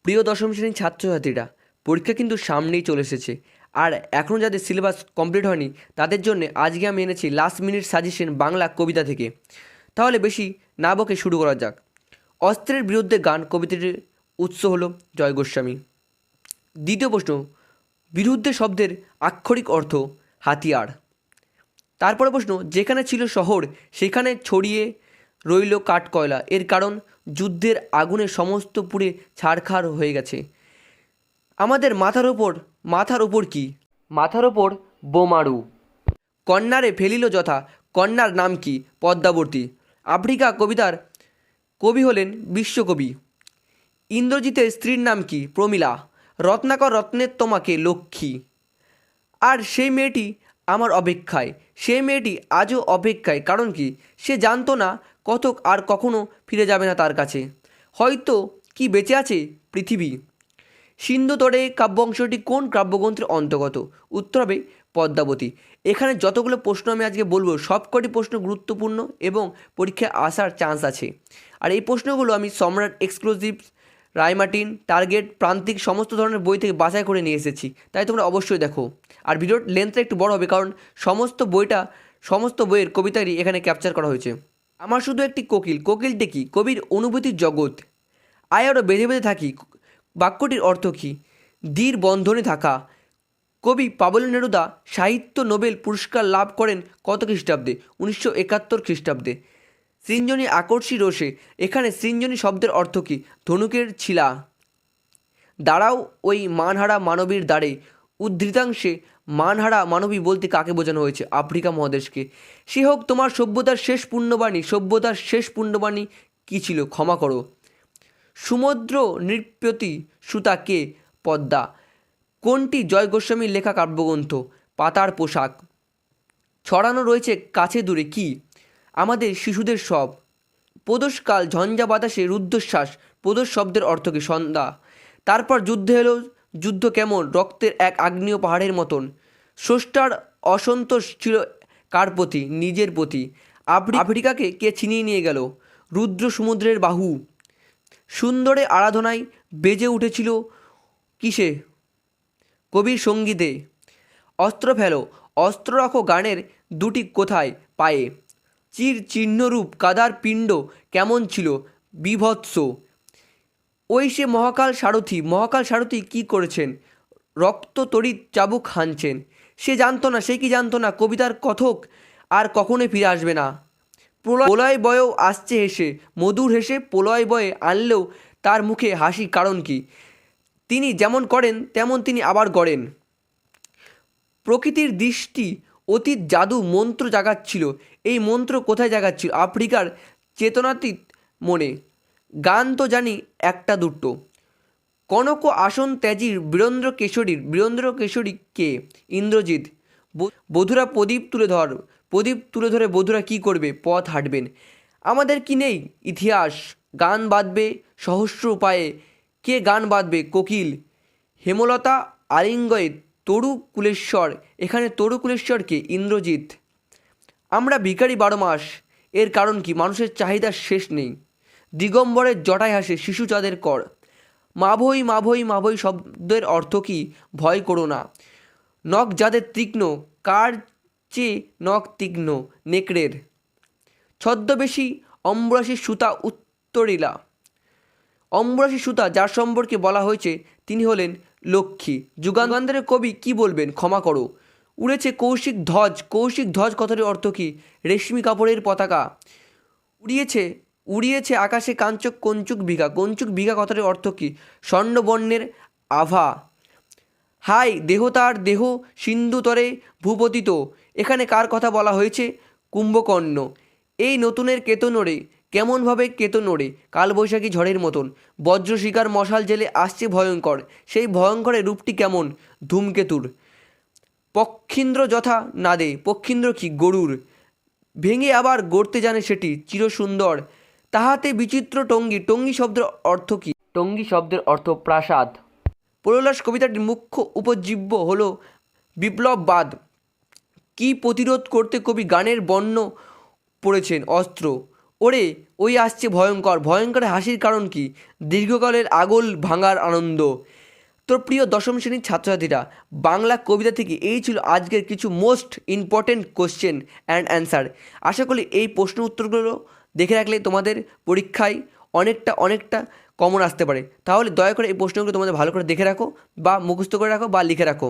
প্রিয় দশম শ্রেণীর ছাত্রছাত্রীরা, পরীক্ষা কিন্তু সামনেই চলে এসেছে। আর এখনও যাদের সিলেবাস কমপ্লিট হয়নি তাদের জন্য আজকে আমি এনেছি লাস্ট মিনিট সাজেশন বাংলা কবিতা থেকে। তাহলে বেশি না বকে শুরু করা যাক। অস্ত্রের বিরুদ্ধে গান কবিতাটির উৎস হলো জয় গোস্বামী। দ্বিতীয় প্রশ্ন, বিরুদ্ধে শব্দের আক্ষরিক অর্থ হাতিয়ার। তারপরে প্রশ্ন, যেখানে ছিল শহর সেখানে ছড়িয়ে রইল কাঠকয়লা, এর কারণ যুদ্ধের আগুনে সমস্ত পুড়ে ছারখার হয়ে গেছে। আমাদের মাথার ওপর কি? মাথার ওপর বোমারু। কন্যারে ফেলিল যথা, কন্যার নাম কি? পদ্মাবতী। আফ্রিকা কবিতার কবি হলেন বিশ্বকবি। ইন্দ্রজিতের স্ত্রীর নাম কি? প্রমীলা। রত্নাকর রত্নের তোমাকে লক্ষ্মী। আর সেই মেয়েটি আমার অপেক্ষায়, সেই মেয়েটি আজও অপেক্ষায়। কারণ কি? সে জানতো না কতক আর কখনো ফিরে যাবে না তার কাছে। হয়তো কি বেঁচে আছে পৃথিবী। সিন্ধুতটে কাব্যাংশটি কোন কাব্যগ্রন্থের অন্তর্গত? উত্তর হবে পদ্মাবতী। এখানে যতগুলো প্রশ্ন আমি আজকে বলবো সবকটি প্রশ্ন গুরুত্বপূর্ণ এবং পরীক্ষায় আসার চান্স আছে। আর এই প্রশ্নগুলো আমি সম্রাট এক্সক্লুসিভ, রায়মার্টিন, টার্গেট, প্রান্তিক সমস্ত ধরনের বই থেকে বাছাই করে নিয়ে এসেছি, তাই তোমরা অবশ্যই দেখো। আর ভিডিওর লেন্থটা একটু বড় হবে কারণ সমস্ত বইয়ের কবিতারই এখানে ক্যাপচার করা হয়েছে। আমার শুধু একটি কোকিল, কোকিলটি কি? কবির অনুভূতির জগৎ। আয়ারও বেঁধে বেঁধে থাকি, বাক্যটির অর্থ কী? দীর বন্ধনে থাকা। কবি পাবলো নেরুদা সাহিত্য নোবেল পুরস্কার লাভ করেন কত খ্রিস্টাব্দে? 1971 খ্রিস্টাব্দে। সৃঞ্জনী আকর্ষী রোষে, এখানে সৃঞ্জনী শব্দের অর্থ কী? ধনুকের ছিলা। দাঁড়াও ওই মানহারা মানবীর দ্বারে, উদ্ধৃতাংশে মানহারা মানবী বলতে কাকে বোঝানো হয়েছে? আফ্রিকা মহাদেশকে। সে হোক তোমার সভ্যতার শেষ পুণ্যবাণী, সভ্যতার শেষ পুণ্যবাণী কী ছিল? ক্ষমা করো। সমুদ্র নৃপতি সুতা কে? পদ্মা। কোনটি জয় গোস্বামীর লেখা কাব্যগ্রন্থ? পাতার পোশাক। ছড়ানো রয়েছে কাছে দূরে কি? আমাদের শিশুদের সব। প্রদোষকাল ঝঞ্ঝা বাতাসে রুদ্ধশ্বাস, প্রদোষ শব্দের অর্থ কি? সন্ধ্যা। তারপর যুদ্ধ এলো, যুদ্ধ কেমন? রক্তের এক আগ্নেয় পাহাড়ের মতন। স্রষ্টার অসন্তোষ ছিল কার প্রতি? নিজের প্রতি। আফ্রিকাকে কে ছিনিয়ে নিয়ে গেল? রুদ্র সমুদ্রের বাহু। সুন্দরে আরাধনায় বেজে উঠেছিল কিসে? কবির সঙ্গীতে। অস্ত্র ফেলো, অস্ত্র রাখো গানের দুটি কোথায়? পায়ে। চির চিহ্নরূপ কাদার পিণ্ড কেমন ছিল? বীভৎস। ওই সে মহাকাল সারথি কী করেছেন? রক্ত তড়িৎ চাবুক হানছেন। সে কি জানতো না কবিতার কথক আর কখনোই ফিরে আসবে না। প্রলয় বয়েও আসছে হেসে, মধুর হেসে প্রলয় বয়ে আনলেও তার মুখে হাসি, কারণ কি? তিনি যেমন করেন তেমন তিনি আবার গড়েন। প্রকৃতির দৃষ্টি অতীত জাদু মন্ত্র জাগাচ্ছিল। এই মন্ত্র কোথায় জাগাচ্ছিল? আফ্রিকার চেতনাতীত মনে। গান তো জানি একটা দুটো। কনক আসন ত্যাজির বীরেন্দ্র কেশরী কে? ইন্দ্রজিৎ। বধুরা প্রদীপ তুলে ধরে বধুরা কী করবে? পথ হাঁটবেন। আমাদের কি নেই ইতিহাস? গান বাঁধবে সহস্র উপায়ে। কে গান বাঁধবে? কোকিল। হেমলতা আলিঙ্গয়ে তরু কুলেশ্বর, এখানে তরু কুলেশ্বর কে? ইন্দ্রজিৎ। আমরা ভিখারি 12 মাস, এর কারণ কি? মানুষের চাহিদার শেষ নেই। দিগম্বরের জটায় হাসে শিশু চাঁদের কর। মাভৈ শব্দের অর্থ কি? ভয় করো না। নখ যাদের তীক্ষ্ণ, কার চেয়ে নখ তীক্ষ্ণ? নেকড়ের। ছদ্মবেশী অম্বরাশি সুতা উত্তরিলা। অম্বরাশি সুতা যার সম্পর্কে বলা হয়েছে তিনি হলেন লক্ষ্মী। যুগান্তরের কবি কি বলবেন? ক্ষমা করো। উড়েছে কৌশিক ধ্বজ কথাটির অর্থ কি? রেশমি কাপড়ের পতাকা। উড়িয়েছে আকাশে কঞ্চুক বিঘা কথাটির অর্থ কি? স্বর্ণবর্ণের আভা। হাই দেহ তার দেহ সিন্ধুতরে ভূপতিত, এখানে কার কথা বলা হয়েছে? কুম্ভকর্ণ। এই নতুনের কেতনরে, কেমনভাবে কেতনরে? কালবৈশাখী ঝড়ের মতন। বজ্র শিকার মশাল জেলে আসছে ভয়ঙ্কর, সেই ভয়ঙ্করের রূপটি কেমন? ধূমকেতুর। পক্ষীন্দ্র যথা নাদে, পক্ষীন্দ্র কি? গরুর। ভেঙে আবার গড়তে জানে সেটি চিরসুন্দর। তাহাতে বিচিত্র টঙ্গী শব্দের অর্থ কি? টঙ্গী শব্দের অর্থ প্রাসাদ। প্রলাস কবিতাটির মুখ্য উপজীব্য হল বিপ্লববাদ। কি প্রতিরোধ করতে কবি গানের বর্ণ পড়েছেন? অস্ত্র। ওরে ওই আসছে ভয়ঙ্কর, ভয়ঙ্কর হাসির কারণ কি? দীর্ঘকালের আগল ভাঙার আনন্দ। তোর প্রিয় দশম শ্রেণীর ছাত্রছাত্রীরা, বাংলা কবিতা থেকে এই ছিল আজকের কিছু most important question and answer. আশা করি এই প্রশ্ন উত্তরগুলো দেখে রাখলে তোমাদের পরীক্ষায় অনেকটা কমন আসতে পারে। তাহলে দয়া করে এই প্রশ্নগুলো তোমাদের ভালো করে দেখে রাখো বা মুখস্থ করে রাখো বা লিখে রাখো।